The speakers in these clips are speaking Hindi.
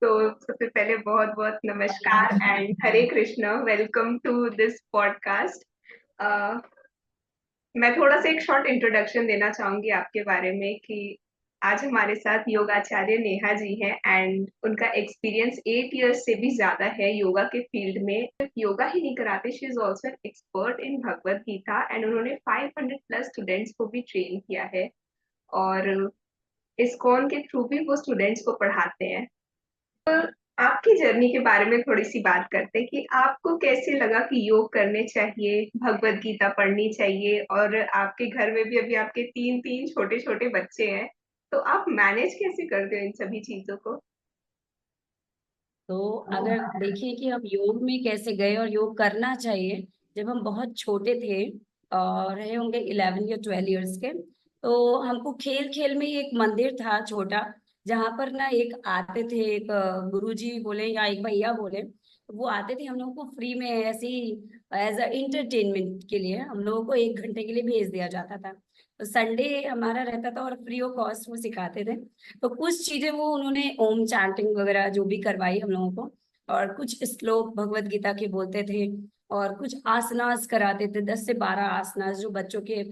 तो सबसे पहले बहुत बहुत नमस्कार and Hare Krishna, welcome to this podcast. मैं थोड़ा सा एक शॉर्ट इंट्रोडक्शन देना चाहूंगी आपके बारे में कि आज हमारे साथ योगाचार्य नेहा जी हैं एंड उनका एक्सपीरियंस 8 इयर्स से भी ज्यादा है योगा के फील्ड में। सिर्फ योगा ही नहीं कराते, she is also an expert in Bhagavad Gita and उन्होंने 500 प्लस स्टूडेंट्स को भी ट्रेन किया है और इस्कॉन के थ्रू भी वो स्टूडेंट्स को पढ़ाते हैं। आपकी जर्नी के बारे में थोड़ी सी बात करते हैं कि आपको कैसे लगा कि योग करने चाहिए, भगवत गीता पढ़नी चाहिए और आपके घर में भी अभी आपके तीन तीन छोटे छोटे बच्चे हैं, तो आप मैनेज कैसे करते हो इन सभी चीजों को? तो अगर देखिए कि हम योग में कैसे गए और योग करना चाहिए। जब हम बहुत छोटे थे और रहे होंगे 11 या 12 इयर्स के, तो हमको खेल खेल में ही एक मंदिर था छोटा, जहाँ पर ना एक आते थे, एक गुरुजी बोले या एक भैया बोले, तो वो आते थे हम लोगों को फ्री में ऐसे ही एज अ इंटरटेनमेंट के लिए हम लोगों को 1 घंटे के लिए भेज दिया जाता था। तो संडे हमारा रहता था और फ्री ऑफ कॉस्ट वो सिखाते थे। तो कुछ चीजें वो उन्होंने ओम चैंटिंग वगैरह जो भी करवाई हम लोगों को, और कुछ श्लोक भगवत गीता के बोलते थे, और कुछ आसनास कराते थे, 10 से 12 आसनास, जो बच्चों के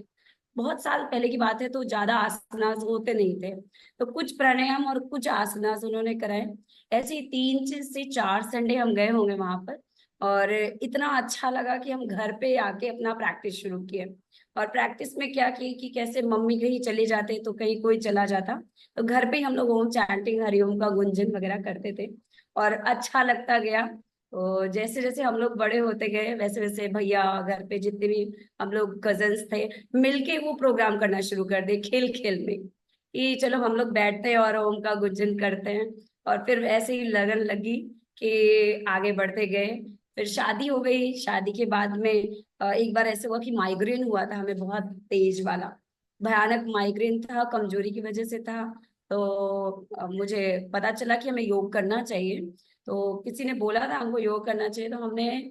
बहुत साल पहले की बात है तो ज्यादा आसनास होते नहीं थे। तो कुछ प्राणायाम और कुछ आसनास उन्होंने कराए। ऐसे ही 3 से 4 संडे हम गए होंगे वहां पर, और इतना अच्छा लगा कि हम घर पे आके अपना प्रैक्टिस शुरू किए। और प्रैक्टिस में क्या की कि कैसे मम्मी कहीं चले जाते तो कहीं कोई चला जाता, तो घर पे ही हम लोग ओम चैंटिंग हरिओम का गुंजन वगैरह करते थे और अच्छा लगता गया। तो जैसे जैसे हम लोग बड़े होते गए वैसे वैसे भैया घर पे जितने भी हम लोग कजन्स थे, मिलके वो प्रोग्राम करना शुरू कर दिए खेल खेल में, कि चलो हम लोग बैठते हैं और ओम का गुंजन करते हैं। और फिर ऐसे ही लगन लगी कि आगे बढ़ते गए। फिर शादी हो गई। शादी के बाद में एक बार ऐसे हुआ कि माइग्रेन हुआ था हमें, बहुत तेज वाला भयानक माइग्रेन था, कमजोरी की वजह से था। तो मुझे पता चला कि हमें योग करना चाहिए। तो किसी ने बोला था हमको योग करना चाहिए, तो हमने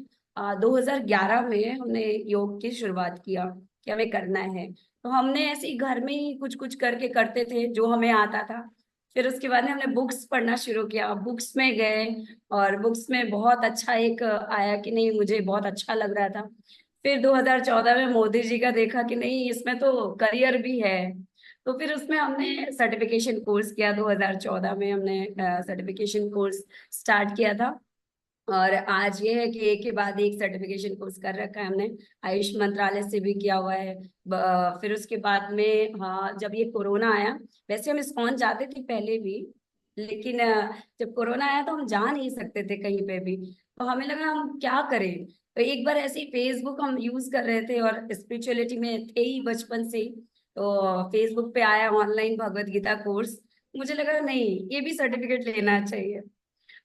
2011 में हमने योग की शुरुआत किया कि हमें करना है। तो हमने ऐसे ही घर में ही कुछ कुछ करके करते थे जो हमें आता था। फिर उसके बाद में हमने बुक्स पढ़ना शुरू किया, बुक्स में गए, और बुक्स में बहुत अच्छा एक आया कि नहीं, मुझे बहुत अच्छा लग रहा था। फिर 2014 में मोदी जी का देखा कि नहीं, इसमें तो करियर भी है। तो फिर उसमें हमने सर्टिफिकेशन कोर्स किया। 2014 में हमने सर्टिफिकेशन कोर्स स्टार्ट किया था। और आज ये है कि एक के बाद एक सर्टिफिकेशन कोर्स कर रखा है हमने। आयुष मंत्रालय से भी किया हुआ है। फिर उसके बाद में, हाँ, जब ये कोरोना आया, वैसे हम इस्कॉन जाते थे पहले भी, लेकिन जब कोरोना आया तो हम जा नहीं सकते थे कहीं पे भी। तो हमें लगा हम क्या करें। तो एक बार ऐसे ही फेसबुक हम यूज कर रहे थे और स्पिरिचुअलिटी में थे ही बचपन से ही। तो फेसबुक पे आया ऑनलाइन भगवत गीता कोर्स। मुझे लगा नहीं, ये भी सर्टिफिकेट लेना चाहिए।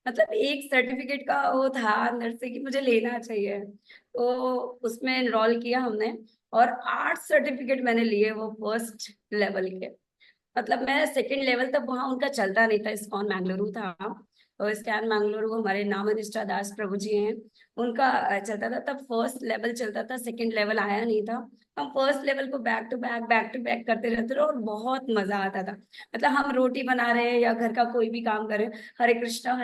मतलब एक सर्टिफिकेट का वो था अंदर से कि मुझे लेना चाहिए। तो उसमें एनरोल किया हमने, और 8 सर्टिफिकेट मैंने लिए वो फर्स्ट लेवल के। मतलब मैं सेकंड लेवल तक वहां उनका चलता नहीं था, इस्कॉन मैंगलुरु था। तो स्कैन मैंगलुरु हमारे नाम निष्ठा दास प्रभु जी हैं, उनका चलता था। तब फर्स्ट लेवल चलता था, सेकंड लेवल आया नहीं था। हम फर्स्ट लेवल को बैक टू बैक करते रहते थे और बहुत मजा आता था। मतलब हम रोटी बना रहे हैं या घर का कोई भी काम कर रहे हैं, हरे कृष्णा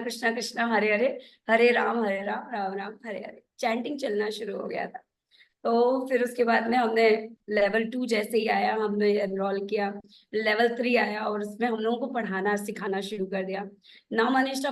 कृष्णा कृष्णा हरे हरे, हरे राम राम राम हरे हरे, चैंटिंग चलना शुरू हो गया था। तो फिर उसके बाद में हमने लेवल 2 जैसे ही आया हमने एनरोल किया। लेवल 3 आया और उसमें हम लोगों को पढ़ाना सिखाना शुरू कर दिया। नामानिष्ठा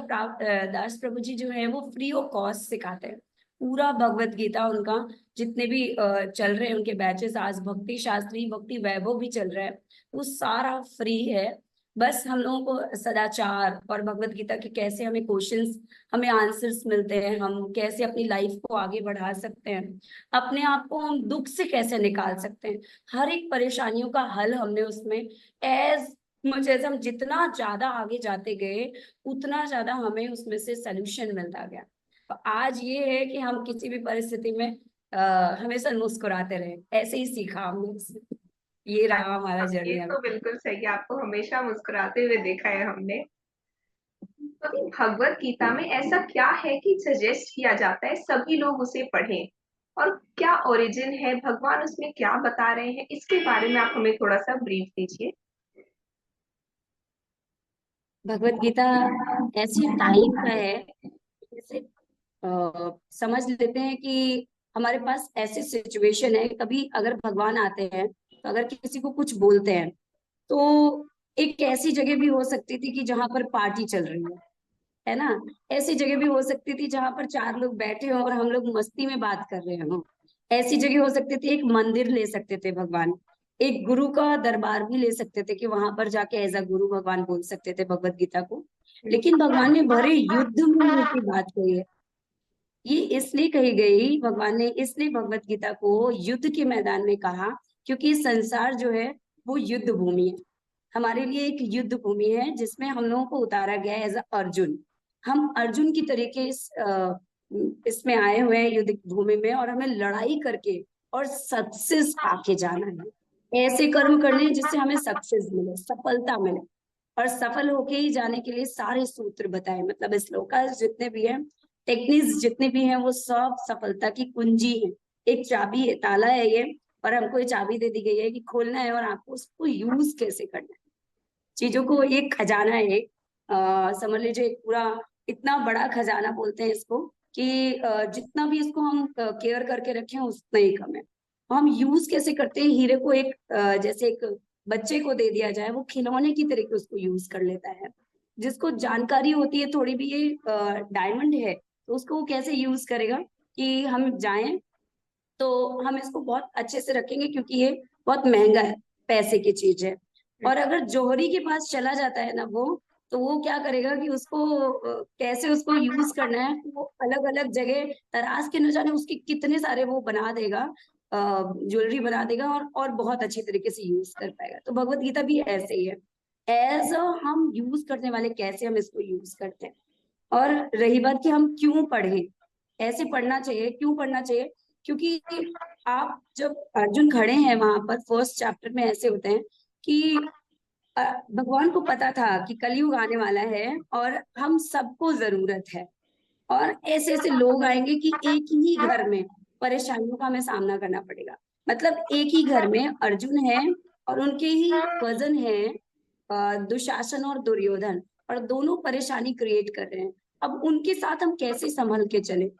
दास प्रभु जी जो है वो फ्री ऑफ कॉस्ट सिखाते हैं पूरा भगवत गीता उनका। जितने भी चल रहे हैं उनके बैचेस, आज भक्ति शास्त्री भक्ति वैभव भी चल रहा है, वो सारा फ्री है। बस हम लोगों को सदाचार और भगवत गीता के कैसे हमें क्वेश्चंस, हमें आंसर्स मिलते हैं, हम कैसे अपनी लाइफ को आगे बढ़ा सकते हैं, अपने आप को हम दुख से कैसे निकाल सकते हैं, हर एक परेशानियों का हल हमने उसमें एज मुझे, हम जितना ज्यादा आगे जाते गए उतना ज्यादा हमें उसमें से सोल्यूशन मिलता गया। तो आज ये है कि हम किसी भी परिस्थिति में हमेशा मुस्कुराते रहे, ऐसे ही सीखा हमने इससे। ये रहा हमारा हाँ, ये जर्नी तो अभी। बिल्कुल सही है, आपको हमेशा मुस्कुराते हुए देखा है हमने। तो अभी भगवत गीता में ऐसा क्या है कि सजेस्ट किया जाता है सभी लोग उसे पढ़ें, और क्या ओरिजिन है, भगवान उसमें क्या बता रहे हैं, इसके बारे में आप हमें थोड़ा सा ब्रीफ दीजिए। भगवत गीता ऐसी टाइप का है, जैसे समझ लेते हैं कि हमारे पास ऐसी सिचुएशन है, कभी अगर भगवान आते हैं तो अगर किसी को कुछ बोलते हैं, तो एक ऐसी जगह भी हो सकती थी कि जहां पर पार्टी चल रही है ना। ऐसी जगह भी हो सकती थी जहां पर चार लोग बैठे हों और हम लोग मस्ती में बात कर रहे हों। ऐसी जगह हो सकती थी, एक मंदिर ले सकते थे भगवान, एक गुरु का दरबार भी ले सकते थे कि वहां पर जाके एज अ गुरु भगवान बोल सकते थे भगवत गीता को। लेकिन भगवान ने भरे युद्ध में की बात कही है। ये इसलिए कही गई, भगवान ने इसलिए भगवत गीता को युद्ध के मैदान में कहा, क्योंकि संसार जो है वो युद्ध भूमि है। हमारे लिए एक युद्ध भूमि है जिसमें हम लोगों को उतारा गया है एज अ अर्जुन। हम अर्जुन की तरीके इसमें आए हुए हैं युद्ध भूमि में, और हमें लड़ाई करके और सक्सेस पाके जाना है। ऐसे कर्म करने हैं जिससे हमें सक्सेस मिले, सफलता मिले। और सफल होके ही जाने के लिए सारे सूत्र बताए, मतलब श्लोका जितने भी हैं, टेक्निक्स जितने भी हैं, वो सब सफलता की कुंजी है। एक चाबी है, ताला है ये, और हमको ये चाबी दे दी गई है कि खोलना है और आपको उसको यूज कैसे करना है। चीजों को, एक खजाना है, एक समझ लीजिए एक पूरा इतना बड़ा खजाना बोलते हैं इसको, कि जितना भी इसको हम केयर करके रखें उतना ही कम है। हम यूज कैसे करते हैं हीरे को, एक जैसे एक बच्चे को दे दिया जाए, वो खिलौने की तरीके उसको यूज कर लेता है। जिसको जानकारी होती है थोड़ी भी, ये डायमंड है तो उसको वो कैसे यूज करेगा, कि हम जाएं तो हम इसको बहुत अच्छे से रखेंगे क्योंकि ये बहुत महंगा है, पैसे की चीज है। और अगर जौहरी के पास चला जाता है ना वो, तो वो क्या करेगा कि उसको कैसे उसको यूज करना है, तो वो अलग अलग जगह तराश के न जाने उसके कितने सारे वो बना देगा, ज्वेलरी बना देगा, और बहुत अच्छे तरीके से यूज कर पाएगा। तो भगवत गीता भी ऐसे ही है, एज अ हम यूज करने वाले कैसे हम इसको यूज करते हैं। और रही बात कि हम क्यों पढ़ें, ऐसे पढ़ना चाहिए, क्यों पढ़ना चाहिए, क्योंकि आप जब अर्जुन खड़े हैं वहां पर फर्स्ट चैप्टर में ऐसे होते हैं कि अ, भगवान को पता था कि कलयुग आने वाला है और हम सबको जरूरत है, और ऐसे ऐसे लोग आएंगे कि एक ही घर में परेशानियों का हमें सामना करना पड़ेगा। मतलब एक ही घर में अर्जुन है और उनके ही कजन है दुशासन और दुर्योधन, और दोनों परेशानी क्रिएट कर रहे हैं। अब उनके साथ हम कैसे संभल के चले।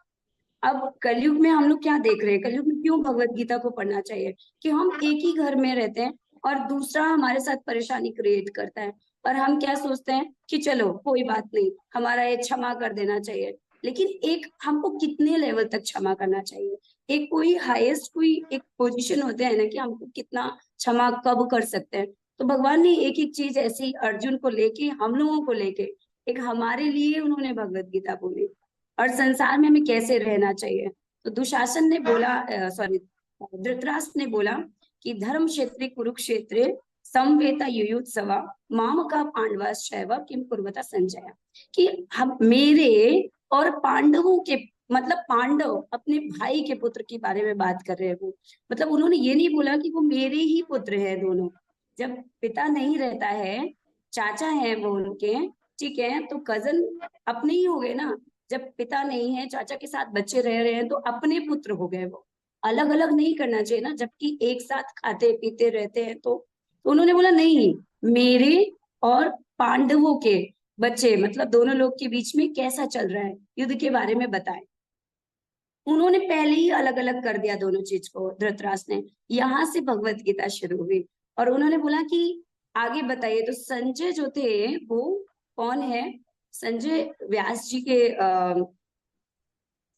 अब कलयुग में हम लोग क्या देख रहे हैं, कलयुग में क्यों भगवत गीता को पढ़ना चाहिए, कि हम एक ही घर में रहते हैं और दूसरा हमारे साथ परेशानी क्रिएट करता है, और हम क्या सोचते हैं कि चलो कोई बात नहीं, हमारा ये क्षमा कर देना चाहिए। लेकिन एक हमको कितने लेवल तक क्षमा करना चाहिए, एक कोई हाईएस्ट कोई एक पोजीशन होता है ना कि हमको कितना क्षमा कब कर सकते हैं। तो भगवान ने एक एक चीज ऐसी अर्जुन को लेके, हम लोगों को लेके, एक हमारे लिए उन्होंने भगवत गीता बोली, और संसार में हमें कैसे रहना चाहिए। तो दुशासन ने बोला, सॉरी, धृतराष्ट्र ने बोला कि धर्म क्षेत्र कुरुक्षेत्र समवेता युयुत्सवा माम का पांडवाश्चैव किम कुर्वता संजय, कि हम मेरे और पांडवों के, मतलब पांडव अपने भाई के पुत्र के बारे में बात कर रहे हैं वो। मतलब उन्होंने ये नहीं बोला कि वो मेरे ही पुत्र हैं दोनों। जब पिता नहीं रहता है, चाचा है वो उनके, ठीक है, तो कजन अपने ही हो गए ना। जब पिता नहीं है, चाचा के साथ बच्चे रह रहे हैं, तो अपने पुत्र हो गए वो। अलग अलग नहीं करना चाहिए ना, जबकि एक साथ खाते पीते रहते हैं। तो उन्होंने बोला नहीं, मेरे और पांडवों के बच्चे, मतलब दोनों लोग के बीच में कैसा चल रहा है, युद्ध के बारे में बताएं। उन्होंने पहले ही अलग अलग कर दिया दोनों चीज को, धृतराष्ट्र ने। यहाँ से भगवत गीता शुरू हुई, और उन्होंने बोला कि आगे बताइए। तो संजय जो थे वो कौन है, संजय व्यास जी के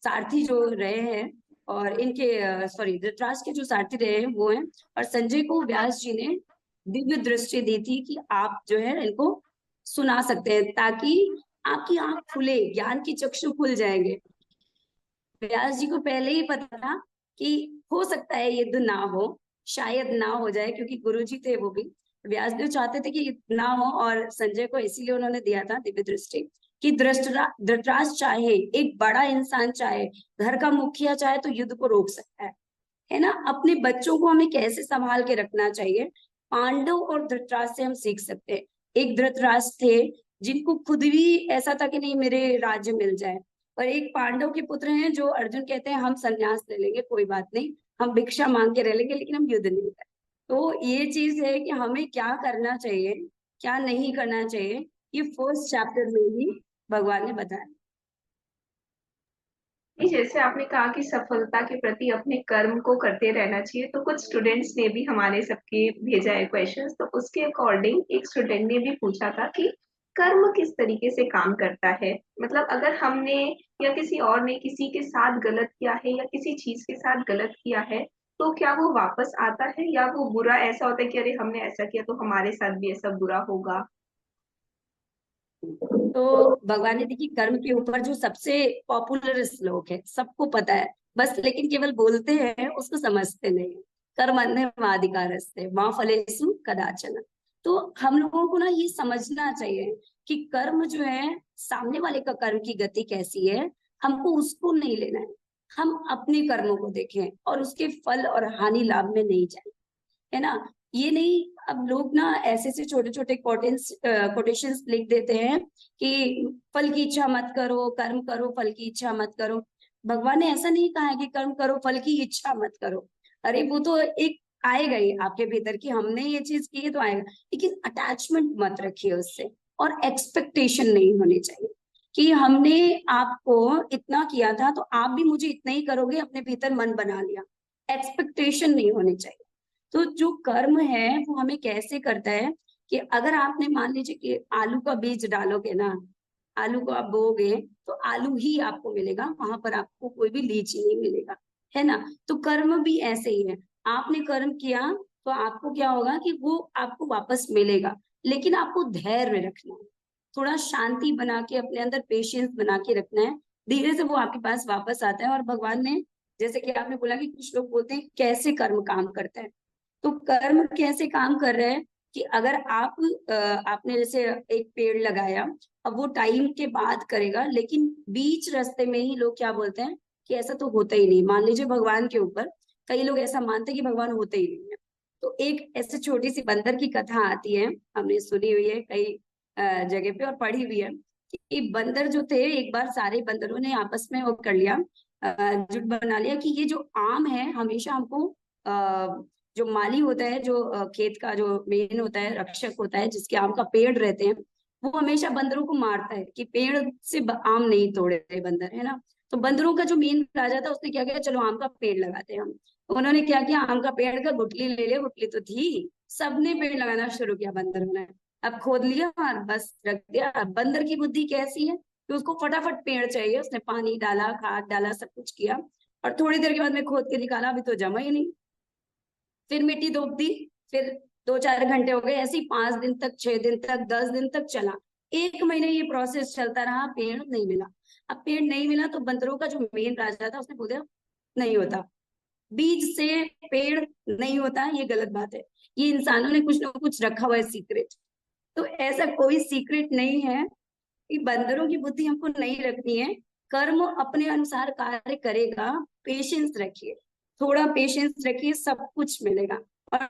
सारथी जो रहे हैं, और इनके सॉरी धृतराष्ट्र के जो सारथी रहे हैं वो हैं। और संजय को व्यास जी ने दिव्य दृष्टि दी थी कि आप जो है इनको सुना सकते हैं, ताकि आपकी आंख खुले, ज्ञान की चक्षु खुल जाएंगे। व्यास जी को पहले ही पता था कि हो सकता है युद्ध ना हो, शायद ना हो जाए, क्योंकि गुरु जी थे वो भी। व्यास देव चाहते थे कि युद्ध ना हो, और संजय को इसीलिए उन्होंने दिया था दिव्य दृष्टि, कि धृतराष्ट्र चाहे, एक बड़ा इंसान चाहे, घर का मुखिया चाहे तो युद्ध को रोक सकता है ना। अपने बच्चों को हमें कैसे संभाल के रखना चाहिए, पांडव और धृतराष्ट्र से हम सीख सकते हैं। एक धृतराष्ट्र थे जिनको खुद भी ऐसा था कि नहीं मेरे राज्य मिल जाए, और एक पांडव के पुत्र हैं जो अर्जुन कहते हैं हम संन्यास ले लेंगे, कोई बात नहीं, हम भिक्षा मांग के रह लेंगे, लेकिन हम युद्ध नहीं करें। तो ये चीज है कि हमें क्या करना चाहिए, क्या नहीं करना चाहिए, ये फर्स्ट चैप्टर में ही भगवान ने बताया। नहीं, जैसे आपने कहा कि सफलता के प्रति अपने कर्म को करते रहना चाहिए, तो कुछ स्टूडेंट्स ने भी हमारे सबके भेजा है क्वेश्चंस, तो उसके अकॉर्डिंग एक स्टूडेंट ने भी पूछा था कि कर्म किस तरीके से काम करता है। मतलब अगर हमने या किसी और ने किसी के साथ गलत किया है या किसी चीज के साथ गलत किया है, तो क्या वो वापस आता है या वो बुरा ऐसा होता है कि अरे हमने ऐसा किया तो हमारे साथ भी ऐसा बुरा होगा। तो भगवान ने देखिए कर्म के ऊपर जो सबसे पॉपुलर श्लोक है, सबको पता है, बस लेकिन केवल बोलते हैं, उसको समझते नहीं। कर्मण्येवाधिकारस्ते मां फलेषु कदाचन। तो हम लोगों को ना ये समझना चाहिए कि कर्म जो है, सामने वाले का कर्म की गति कैसी है, हमको उसको नहीं लेना है। हम अपने कर्मों को देखें और उसके फल और हानि लाभ में नहीं जाए, है ना। ये नहीं, अब लोग ना ऐसे से छोटे छोटे कोटेशंस लिख देते हैं कि फल की इच्छा मत करो, कर्म करो, फल की इच्छा मत करो। भगवान ने ऐसा नहीं कहा है कि कर्म करो, फल की इच्छा मत करो। अरे वो तो एक आएगा ही आपके भीतर कि हमने ये चीज की है तो आएगा, लेकिन अटैचमेंट मत रखिए उससे। और एक्सपेक्टेशन नहीं होनी चाहिए कि हमने आपको इतना किया था तो आप भी मुझे इतना ही करोगे, अपने भीतर मन बना लिया। एक्सपेक्टेशन नहीं होनी चाहिए। तो जो कर्म है वो हमें कैसे करता है कि अगर आपने मान लीजिए कि आलू का बीज डालोगे ना, आलू को आप बोओगे तो आलू ही आपको मिलेगा, वहां पर आपको कोई भी लीची नहीं मिलेगा, है ना। तो कर्म भी ऐसे ही है। आपने कर्म किया तो आपको क्या होगा कि वो आपको वापस मिलेगा, लेकिन आपको धैर्य रखना है, थोड़ा शांति बना के अपने अंदर पेशेंस बना के रखना है। धीरे से वो आपके पास वापस आता है। और भगवान ने, जैसे कि आपने बोला कि कुछ लोग बोलते हैं कैसे कर्म काम करता है, तो कर्म कैसे काम कर रहे हैं कि अगर आपने जैसे एक पेड़ लगाया, अब वो टाइम के बाद करेगा, लेकिन बीच रास्ते में ही लोग क्या बोलते हैं कि ऐसा तो होता ही नहीं। मान लीजिए भगवान के ऊपर कई लोग ऐसा मानते हैं कि भगवान होते ही नहीं है। तो एक ऐसे छोटी सी बंदर की कथा आती है, हमने सुनी हुई है कई जगह पे और पढ़ी हुई है कि बंदर जो थे, एक बार सारे बंदरों ने आपस में वो कर लिया, जुट बना लिया कि ये जो आम है हमेशा हमको, जो माली होता है, जो खेत का जो मेन होता है, रक्षक होता है, जिसके आम का पेड़ रहते हैं, वो हमेशा बंदरों को मारता है कि पेड़ से आम नहीं तोड़े बंदर, है ना। तो बंदरों का जो मेन राजा था, उसने क्या किया, चलो आम का पेड़ लगाते हैं हम। तो उन्होंने क्या किया, आम का पेड़ का गुठली ले लिया, गुठली तो थी, सबने पेड़ लगाना शुरू किया बंदरों ने। अब खोद लिया और बस रख दिया। अब बंदर की बुद्धि कैसी है कि उसको फटाफट पेड़ चाहिए, उसने पानी डाला, खाद डाला, सब कुछ किया, और थोड़ी देर के बाद में खोद के निकाला, अभी तो जमा ही नहीं। फिर मिट्टी धोप दी, फिर 2-4 घंटे हो गए, ऐसे ही 5 दिन तक, 6 दिन तक, 10 दिन तक चला। 1 महीने ये प्रोसेस चलता रहा, पेड़ नहीं मिला। अब पेड़ नहीं मिला तो बंदरों का जो मेन राजा था उसने बोल दिया नहीं होता, बीज से पेड़ नहीं होता, ये गलत बात है, ये इंसानों ने कुछ ना कुछ रखा हुआ है सीक्रेट। तो ऐसा कोई सीक्रेट नहीं है कि बंदरों की बुद्धि हमको नहीं रखनी है। कर्म अपने अनुसार कार्य करेगा, पेशेंस रखिए, थोड़ा पेशेंस रखिए, सब कुछ मिलेगा। और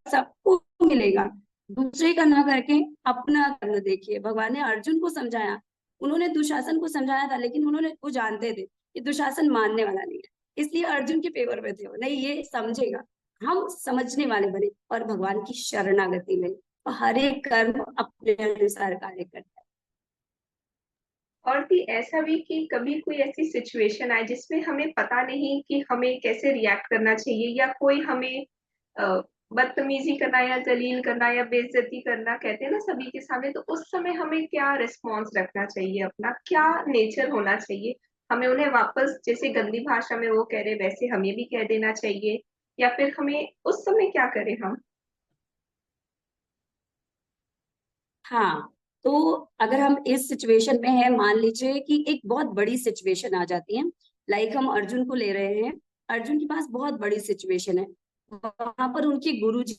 सबको मिलेगा, दूसरे का ना करके अपना करना देखिए। भगवान ने अर्जुन को समझाया, उन्होंने दुशासन को समझाया था, लेकिन उन्होंने, वो जानते थे कि दुशासन मानने वाला नहीं है, इसलिए अर्जुन के फेवर में थे वो, नहीं ये समझेगा। हम समझने वाले बने और भगवान की शरणागति में, तो हर एक कर्म अपने अनुसार कार्य करता है। और भी ऐसा भी कि कभी कोई ऐसी सिचुएशन आए जिसमें हमें पता नहीं कि हमें कैसे रिएक्ट करना चाहिए, या कोई हमें अ, बदतमीजी करना या जलील करना या बेइज्जती करना कहते हैं ना सभी के सामने, तो उस समय हमें क्या रिस्पॉन्स रखना चाहिए, अपना क्या नेचर होना चाहिए। हमें उन्हें वापस जैसे गंदी भाषा में वो कह रहे वैसे हमें भी कह देना चाहिए, या फिर हमें उस समय क्या करें हम। हाँ, तो अगर हम इस सिचुएशन में है, मान लीजिए कि एक बहुत बड़ी सिचुएशन आ जाती है, लाइक हम अर्जुन को ले रहे हैं, अर्जुन के पास बहुत बड़ी सिचुएशन है, वहां पर उनके गुरु जी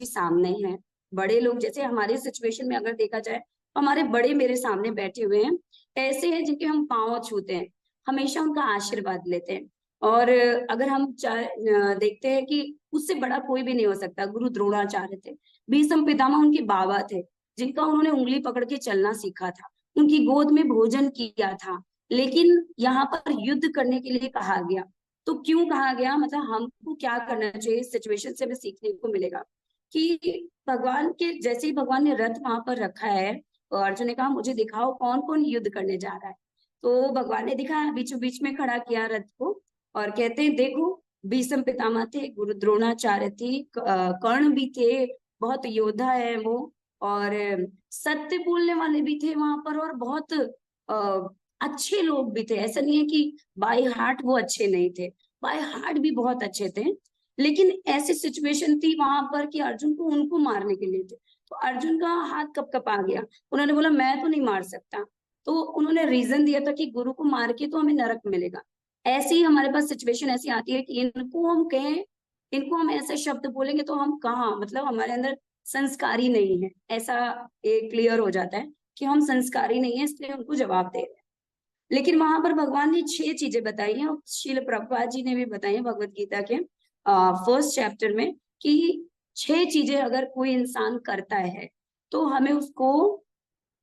सामने हैं, बड़े लोग, जैसे हमारे सिचुएशन में अगर देखा जाए, तो हमारे बड़े मेरे सामने बैठे हुए हैं, ऐसे हैं जिनके हम पांव छूते हैं, हमेशा उनका आशीर्वाद लेते हैं। और अगर हम देखते हैं कि उससे बड़ा कोई भी नहीं हो सकता, गुरु द्रोणाचार्य थे, भीष्म पितामह उनके बाबा थे, जिनका उन्होंने उंगली पकड़ के चलना सीखा था, उनकी गोद में भोजन किया था, लेकिन यहाँ पर युद्ध करने के लिए कहा गया। तो क्यों कहा गया, मतलब हमको क्या करना चाहिए, इस सिचुएशन से हमें सीखने को मिलेगा कि भगवान के, जैसे ही भगवान ने रथ वहां पर रखा है, अर्जुन ने कहा मुझे दिखाओ कौन कौन युद्ध करने जा रहा है। तो भगवान ने दिखाया, बीचों बीच में खड़ा किया रथ को, और कहते हैं देखो भीष्म पितामह थे, गुरु द्रोणाचार्य थे, कर्ण भी थे, बहुत योद्धा है वो, और सत्य बोलने वाले भी थे वहां पर, और बहुत अच्छे लोग भी थे। ऐसा नहीं है कि बाय हार्ट वो अच्छे नहीं थे, बाय हार्ट भी बहुत अच्छे थे। लेकिन ऐसी सिचुएशन थी वहां पर कि अर्जुन को उनको मारने के लिए थे। तो अर्जुन का हाथ कब कब आ गया, उन्होंने बोला मैं तो नहीं मार सकता। तो उन्होंने रीजन दिया था कि गुरु को मार के तो हमें नरक मिलेगा। ऐसे ही हमारे पास सिचुएशन ऐसी आती है कि इनको हम कहें, इनको हम ऐसे शब्द बोलेंगे तो हम कहाँ, मतलब हमारे अंदर संस्कारी नहीं है, ऐसा एक क्लियर हो जाता है कि हम संस्कारी नहीं है, इसलिए उनको जवाब दे रहे हैं। लेकिन वहां पर भगवान ने 6 चीजें बताई हैं, और श्रील प्रभुपाद जी ने भी बताई है भगवत गीता के फर्स्ट चैप्टर में, कि 6 चीजें अगर कोई इंसान करता है तो हमें उसको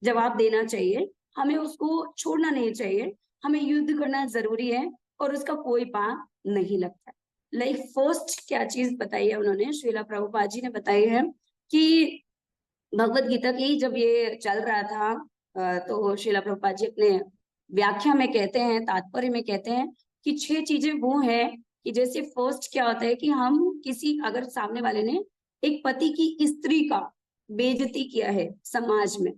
जवाब देना चाहिए, हमें उसको छोड़ना नहीं चाहिए, हमें युद्ध करना जरूरी है, और उसका कोई पाप नहीं लगता। लाइक फर्स्ट क्या चीज बताई है उन्होंने, श्रीला प्रभुपाद जी ने बताई है कि भगवत गीता की जब ये चल रहा था, तो श्रीला प्रभुपाद जी अपने व्याख्या में कहते हैं, तात्पर्य में कहते हैं कि 6 चीजें वो हैं कि जैसे फर्स्ट क्या होता है कि हम किसी, अगर सामने वाले ने एक पति की स्त्री का बेइज्जती किया है समाज में,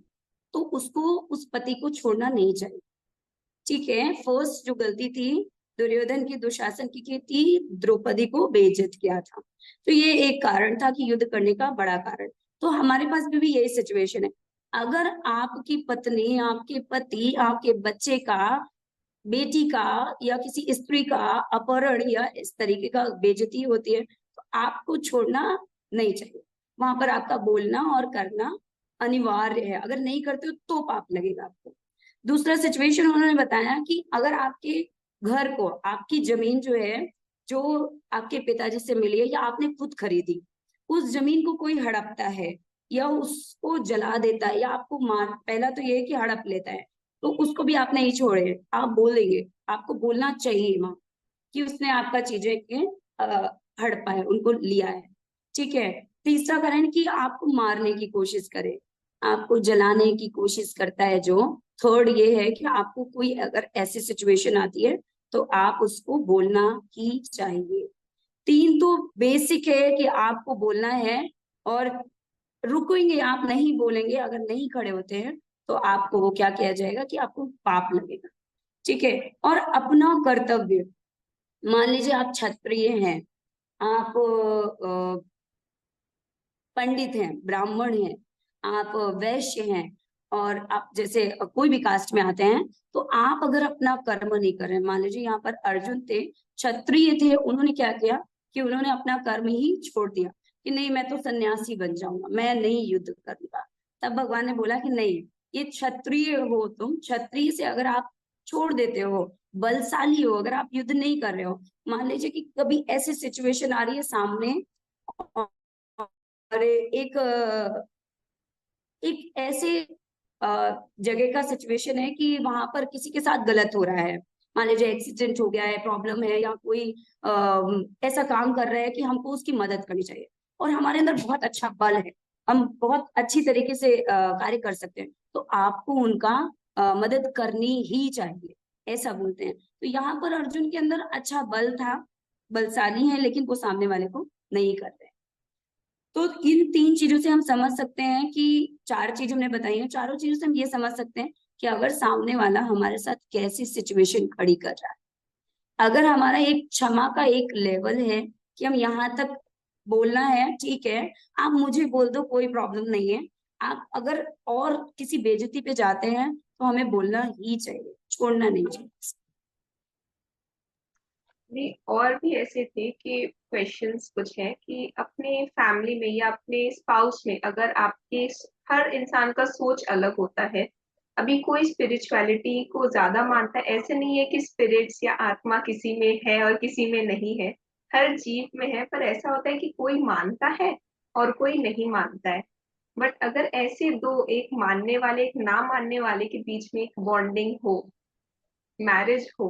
तो उसको, उस पति को छोड़ना नहीं चाहिए। ठीक है, फर्स्ट जो गलती थी दुर्योधन की, दुशासन की थी, द्रौपदी को बेइज्जत किया था। तो ये एक कारण था कि युद्ध करने का बड़ा कारण। तो हमारे पास भी यही सिचुएशन है। अगर आपकी पत्नी, आपके पति, आपके बच्चे का, बेटी का या किसी स्त्री का अपहरण या इस तरीके का बेइज्जती होती है, तो आपको छोड़ना नहीं चाहिए। वहां पर आपका बोलना और करना अनिवार्य है, अगर नहीं करते हो तो पाप लगेगा आपको। दूसरा सिचुएशन उन्होंने बताया कि अगर आपके घर को, आपकी जमीन जो है, जो आपके पिताजी से मिली है या आपने खुद खरीदी, उस जमीन को कोई हड़पता है या उसको जला देता है या आपको मार, पहला तो ये है कि हड़प लेता है, तो उसको भी आप नहीं छोड़े, आप बोलेंगे, आपको बोलना चाहिए माँ कि उसने आपका चीजें के हड़पा है, उनको लिया है। ठीक है। तीसरा कारण कि आपको मारने की कोशिश करे, आपको जलाने की कोशिश करता है जो। थर्ड ये है कि आपको कोई अगर ऐसी सिचुएशन आती है तो आप उसको बोलना ही चाहिए। 3 तो बेसिक है कि आपको बोलना है, और रुकेंगे आप, नहीं बोलेंगे, अगर नहीं खड़े होते हैं तो आपको वो क्या किया जाएगा कि आपको पाप लगेगा। ठीक है। और अपना कर्तव्य, मान लीजिए आप क्षत्रिय हैं, आप पंडित हैं, ब्राह्मण हैं, आप वैश्य हैं, और आप जैसे कोई भी कास्ट में आते हैं, तो आप अगर अपना कर्म नहीं कर रहे, मान लीजिए यहाँ पर अर्जुन थे, क्षत्रिय थे, उन्होंने क्या किया कि उन्होंने अपना कर्म ही छोड़ दिया कि नहीं मैं तो सन्यासी बन जाऊंगा, मैं नहीं युद्ध करूंगा। तब भगवान ने बोला कि नहीं, ये क्षत्रिय हो तुम, क्षत्रिय से अगर आप छोड़ देते हो, बलशाली हो, अगर आप युद्ध नहीं कर रहे हो, मान लीजिए कि कभी ऐसी सिचुएशन आ रही है सामने, और एक ऐसे जगह का सिचुएशन है कि वहां पर किसी के साथ गलत हो रहा है, मान लीजिए एक्सीडेंट हो गया है, प्रॉब्लम है, या कोई ऐसा काम कर रहा है कि हमको उसकी मदद करनी चाहिए, और हमारे अंदर बहुत अच्छा बल है, हम बहुत अच्छी तरीके से कार्य कर सकते हैं, तो आपको उनका मदद करनी ही चाहिए, ऐसा बोलते हैं। तो यहाँ पर अर्जुन के अंदर अच्छा बल था, बलशाली है, लेकिन वो सामने वाले को नहीं कर रहे। तो इन 3 चीजों से हम समझ सकते हैं कि 4 चीज हमने बताई हैं, चारों चीजों से हम ये समझ सकते हैं कि अगर सामने वाला हमारे साथ कैसी सिचुएशन खड़ी कर रहा है, अगर हमारा एक क्षमा का एक लेवल है कि हम यहाँ तक बोलना है, ठीक है, आप मुझे बोल दो कोई प्रॉब्लम नहीं है, आप अगर और किसी बेइज्जती पे जाते हैं तो हमें बोलना ही चाहिए, छोड़ना नहीं चाहिए। नहीं, और भी ऐसे थे कि क्वेश्चंस कुछ है कि अपने फैमिली में या अपने स्पाउस में, अगर आपके, हर इंसान का सोच अलग होता है। अभी कोई स्पिरिचुअलिटी को ज्यादा मानता है, ऐसे नहीं है कि स्पिरिट्स या आत्मा किसी में है और किसी में नहीं है, हर जीव में है, पर ऐसा होता है कि कोई मानता है और कोई नहीं मानता है। बट अगर ऐसे दो, एक मानने वाले एक ना मानने वाले के बीच में एक बॉन्डिंग हो, मैरिज हो,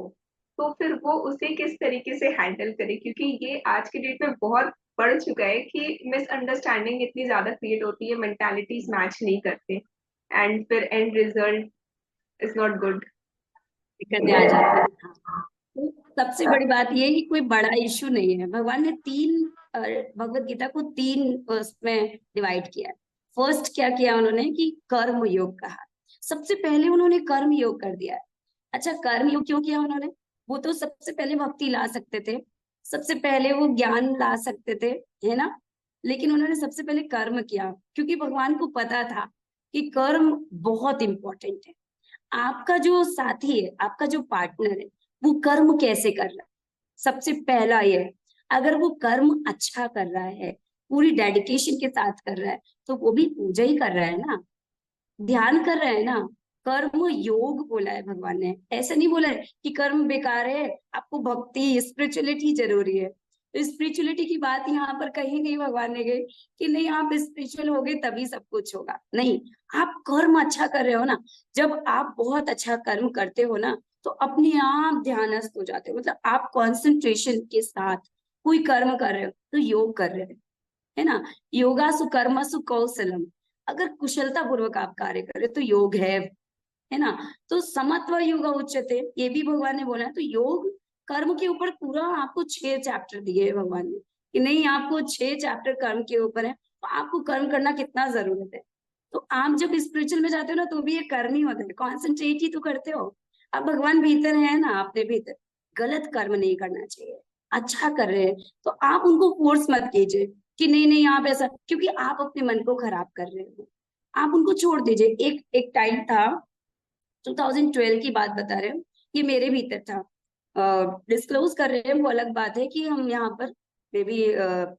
तो फिर वो उसे किस तरीके से हैंडल करे, क्योंकि ये आज के डेट में बहुत बढ़ चुका है कि मिसअंडरस्टैंडिंग इतनी ज्यादा क्रिएट होती है, मेंटालिटीज मैच नहीं करते। एंड फिर and result is not good. दिक्कतें आ जाती है। हाँ। तो सबसे बड़ी बात ये है कि कोई बड़ा इशू नहीं है। भगवान ने भगवत गीता को तीन उसमें डिवाइड किया है। फर्स्ट क्या किया उन्होंने कि कर्म योग कहा। सबसे पहले उन्होंने कर्म योग कर दिया है। अच्छा, कर्म योग क्यों किया उन्होंने? वो तो सबसे पहले भक्ति ला सकते थे, सबसे पहले वो ज्ञान ला सकते थे, है ना। लेकिन उन्होंने सबसे पहले कर्म किया, क्योंकि भगवान को पता था कि कर्म बहुत इंपॉर्टेंट है। आपका जो साथी है, आपका जो पार्टनर है, वो कर्म कैसे कर रहा है, सबसे पहला ये है। अगर वो कर्म अच्छा कर रहा है, पूरी डेडिकेशन के साथ कर रहा है, तो वो भी पूजा ही कर रहा है ना, ध्यान कर रहा है ना। कर्म योग बोला है भगवान ने, ऐसा नहीं बोला है कि कर्म बेकार है, आपको भक्ति स्पिरिचुअलिटी जरूरी है। तो स्पिरिचुअलिटी की बात यहाँ पर कहीं नहीं भगवान ने गई कि नहीं आप स्पिरिचुअल हो गए तभी सब कुछ होगा, नहीं। आप कर्म अच्छा कर रहे हो ना, जब आप बहुत अच्छा कर्म करते हो ना, तो अपने आप ध्यानस्थ हो जाते हो। मतलब आप कॉन्सेंट्रेशन के साथ कोई कर्म कर रहे हो तो योग कर रहे हो, है ना। योगा सुकर्म सुकौशलम, अगर कुशलता पूर्वक आप कार्य करें तो योग है ना। तो समत्व योग उच्चते, ये भी भगवान ने बोला है। तो योग कर्म के ऊपर पूरा आपको 6 चैप्टर दिए है भगवान ने, कि नहीं आपको 6 चैप्टर कर्म के ऊपर है, तो आपको कर्म करना कितना जरूरत है। तो आप जब स्पिरिचुअल में जाते हो ना, तो भी ये कर्म ही होता है, कॉन्सेंट्रेट ही तो करते हो। अब भगवान भीतर है ना, अपने भीतर। गलत कर्म नहीं करना चाहिए, अच्छा कर रहे हैं तो आप उनको फोर्स मत कीजिए कि नहीं नहीं आप ऐसा, क्योंकि आप अपने मन को खराब कर रहे हो। आप उनको छोड़ दीजिए। एक एक टाइम था, 2012 की बात बता रहे हो, ये मेरे भीतर था। डिस्क्लोज कर रहे हैं वो अलग बात है कि हम यहाँ पर मे बी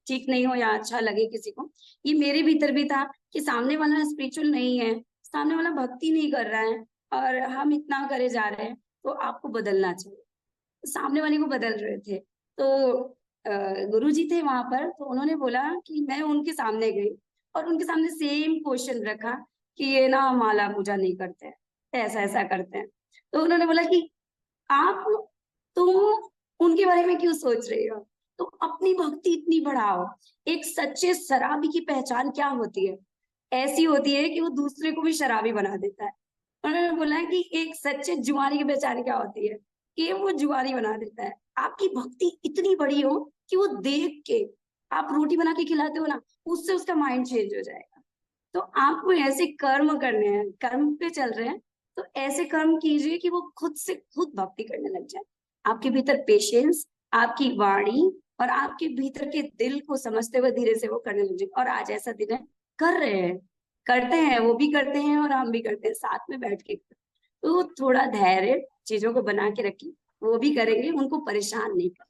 ठीक नहीं हो या अच्छा लगे किसी को। ये मेरे भीतर भी था कि सामने वाला स्पिरिचुअल नहीं है, सामने वाला भक्ति नहीं कर रहा है, और हम इतना करे जा रहे हैं, तो आपको बदलना चाहिए। तो सामने वाले को बदल रहे थे। तो गुरु जी थे वहां पर, तो उन्होंने बोला कि मैं उनके सामने गई और उनके सामने सेम क्वेश्चन रखा कि ये ना माला पूजा नहीं करते हैं, ऐसा ऐसा करते हैं। तो उन्होंने बोला कि आप, तुम उनके बारे में क्यों सोच रही हो, तो अपनी भक्ति इतनी बढ़ाओ। एक सच्चे शराबी की पहचान क्या होती है? ऐसी होती है कि वो दूसरे को भी शराबी बना देता है। उन्होंने बोला कि एक सच्चे जुआरी की पहचान क्या होती है, कि वो जुआरी बना देता है। आपकी भक्ति इतनी बड़ी हो कि वो देख के, आप रोटी बना के खिलाते हो ना, उससे उसका माइंड चेंज हो जाएगा। तो आपको ऐसे कर्म करने हैं, कर्म पे चल रहे हैं, तो ऐसे कर्म कीजिए कि वो खुद से खुद भक्ति करने लग जाए। आपके भीतर पेशेंस, आपकी वाणी और आपके भीतर के दिल को समझते हुए धीरे से वो करने लग जाए। और आज ऐसा दिन है, कर रहे हैं, करते हैं, वो भी करते हैं और हम भी करते हैं साथ में बैठ के। तो थोड़ा धैर्य चीजों को बना के रखिए, वो भी करेंगे, उनको परेशान नहीं कर,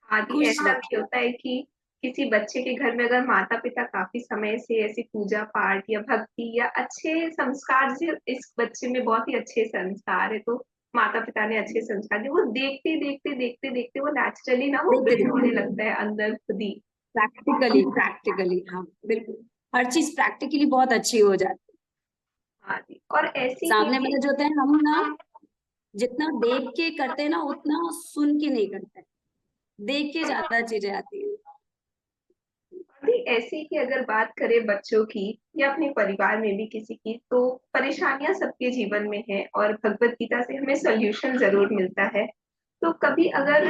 आदि खुश ऐसा भी रखिए। होता है कि किसी बच्चे के घर में अगर माता पिता काफी समय से ऐसी पूजा पाठ या भक्ति या अच्छे संस्कार, जो इस बच्चे में बहुत ही अच्छे संस्कार है, तो माता पिता ने अच्छे संस्कार दिए, वो देखते देखते देखते देखते वो नेचुरली ना वो देखते बिल्ड देखते होने लगता है अंदर खुद ही। प्रैक्टिकली प्रैक्टिकली, हाँ बिल्कुल, हर चीज प्रैक्टिकली बहुत अच्छी हो जाती आदि और है। ऐसी ही सामने वाला जो होता है, हम ना जितना देख के करते हैं ना, उतना सुन के नहीं करते हैं। देख के ज्यादा चीजें आती हैं। अभी ऐसे ही अगर बात करें बच्चों की या अपने परिवार में भी किसी की, तो परेशानियां सबके जीवन में है और भगवत गीता से हमें सॉल्यूशन जरूर मिलता है। तो कभी अगर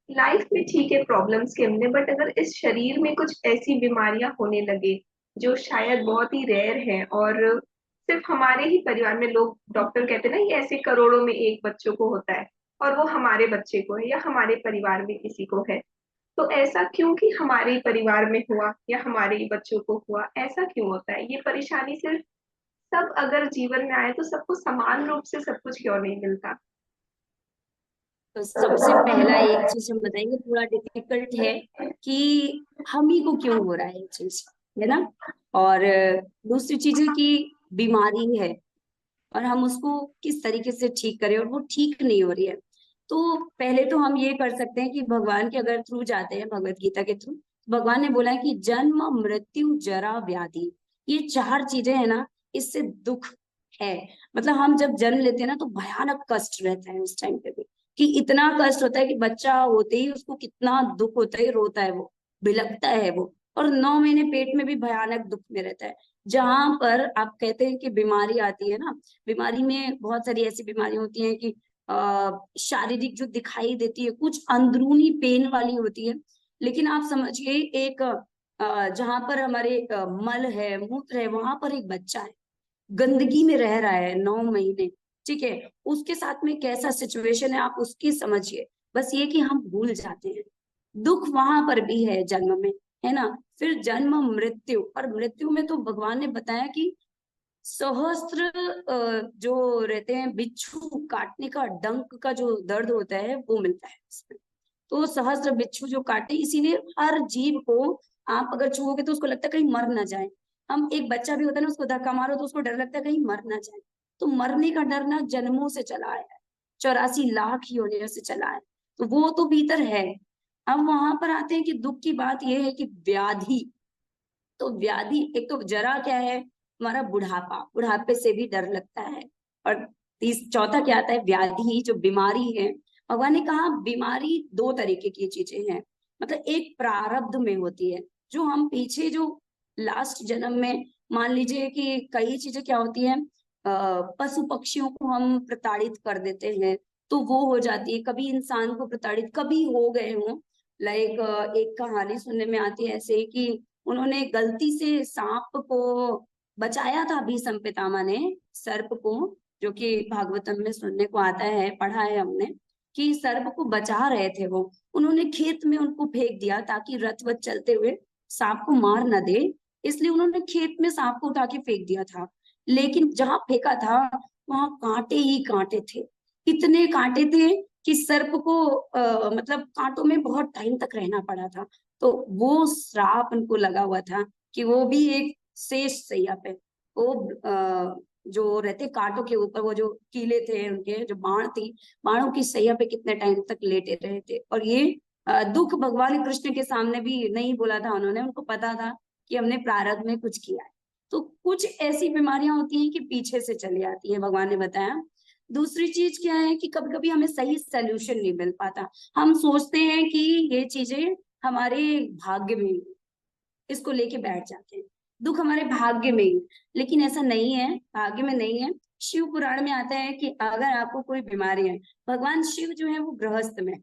लाइफ में ठीक है प्रॉब्लम्स के हमने, बट अगर इस शरीर में कुछ ऐसी बीमारियां होने लगे जो शायद बहुत ही रेयर है और सिर्फ हमारे ही परिवार में, लोग डॉक्टर कहते हैं ना ये ऐसे करोड़ों में एक बच्चों को होता है, और वो हमारे बच्चे को है या हमारे परिवार में किसी को है, तो ऐसा क्यों कि हमारे ही परिवार में हुआ या हमारे ही बच्चों को हुआ, ऐसा क्यों होता है? ये परेशानी सिर्फ सब अगर जीवन में आए तो सबको समान रूप से सब कुछ क्यों नहीं मिलता? तो सबसे पहला एक चीज हम बताएंगे, थोड़ा डिफिकल्ट है कि हम ही को क्यों हो रहा है ये चीज, है ना। और दूसरी चीज है कि बीमारी है और हम उसको किस तरीके से ठीक करें, और वो ठीक नहीं हो रही है। तो पहले तो हम ये कर सकते हैं कि भगवान के अगर थ्रू जाते हैं, भगवत गीता के थ्रू, भगवान ने बोला है कि जन्म मृत्यु जरा व्याधि, ये 4 चीजें है ना, इससे दुख है। मतलब हम जब जन्म लेते हैं ना, तो भयानक कष्ट रहता है उस टाइम पे भी, कि इतना कष्ट होता है कि बच्चा होते ही उसको कितना दुख होता है, रोता है वो, बिलखता है वो, और 9 महीने पेट में भी भयानक दुख में रहता है। जहां पर आप कहते हैं कि बीमारी आती है ना, बीमारी में बहुत सारी ऐसी बीमारियां होती हैं कि शारीरिक जो दिखाई देती है, कुछ अंदरूनी पेन वाली होती है, लेकिन आप समझिए एक जहां पर हमारे मल है, मूत्र है, वहां पर एक बच्चा है, गंदगी में रह रहा है 9 महीने, ठीक है, उसके साथ में कैसा सिचुएशन है आप उसकी समझिए। बस ये कि हम भूल जाते हैं, दुख वहां पर भी है जन्म में, है ना। फिर जन्म, मृत्यु, और मृत्यु में तो भगवान ने बताया कि सहस्त्र जो रहते हैं, बिच्छू काटने का, डंक का जो दर्द होता है वो मिलता है इसमें। तो सहस्त्र बिच्छू जो काटे, इसीलिए हर जीव को आप अगर छुओगे तो उसको लगता है कहीं मर ना जाए। हम, एक बच्चा भी होता है ना, उसको धक्का मारो तो उसको डर लगता है कहीं मर ना जाए। तो मरने का डर ना जन्मों से चला आया है, 84 लाख योनियों से चला है, तो वो तो भीतर है। अब वहां पर आते हैं कि दुख की बात यह है कि व्याधि, तो व्याधि एक तो जरा क्या है, हमारा बुढ़ापा, बुढ़ापे से भी डर लगता है। और चौथा क्या आता है, व्याधि जो बीमारी है। भगवान ने कहा बीमारी दो तरीके की चीजें हैं, मतलब एक प्रारब्ध में होती है, जो हम पीछे जो लास्ट जन्म में, मान लीजिए कि कई चीजें क्या होती है, पशु पक्षियों को हम प्रताड़ित कर देते हैं, तो वो हो जाती है, कभी इंसान को प्रताड़ित कभी हो गए हों। लाइक एक कहानी सुनने में आती है ऐसे कि उन्होंने गलती से सांप को बचाया था, भीष्म पितामह ने सर्प को, जो कि भागवतम में सुनने को आता है, पढ़ा है हमने, कि सर्प को बचा रहे थे वो, उन्होंने खेत में उनको फेंक दिया ताकि रथ वथ चलते हुए सांप को मार न दे, इसलिए उन्होंने खेत में सांप को उठा के फेंक दिया था। लेकिन जहां फेंका था वहां कांटे ही कांटे थे, इतने कांटे थे कि सर्प को मतलब कांटों में बहुत टाइम तक रहना पड़ा था। तो वो श्राप उनको लगा हुआ था कि वो भी एक शेष शैया पे, वो जो रहते कांटों के ऊपर, वो जो कीले थे उनके, जो बाण थी, बाणों की शैया पे कितने टाइम तक लेटे रहे थे। और ये दुख भगवान कृष्ण के सामने भी नहीं बोला था उन्होंने, उनको पता था कि हमने प्रारब्ध में कुछ किया है। तो कुछ ऐसी बीमारियां होती हैं कि पीछे से चली आती है, भगवान ने बताया। दूसरी चीज क्या है कि कभी कभी हमें सही सोल्यूशन नहीं मिल पाता, हम सोचते हैं कि ये चीजें हमारे भाग्य में ही, इसको लेके बैठ जाते हैं, दुख हमारे भाग्य में ही। लेकिन ऐसा नहीं है, भाग्य में नहीं है। शिव पुराण में आता है कि अगर आपको कोई बीमारी है, भगवान शिव जो है वो गृहस्थ में,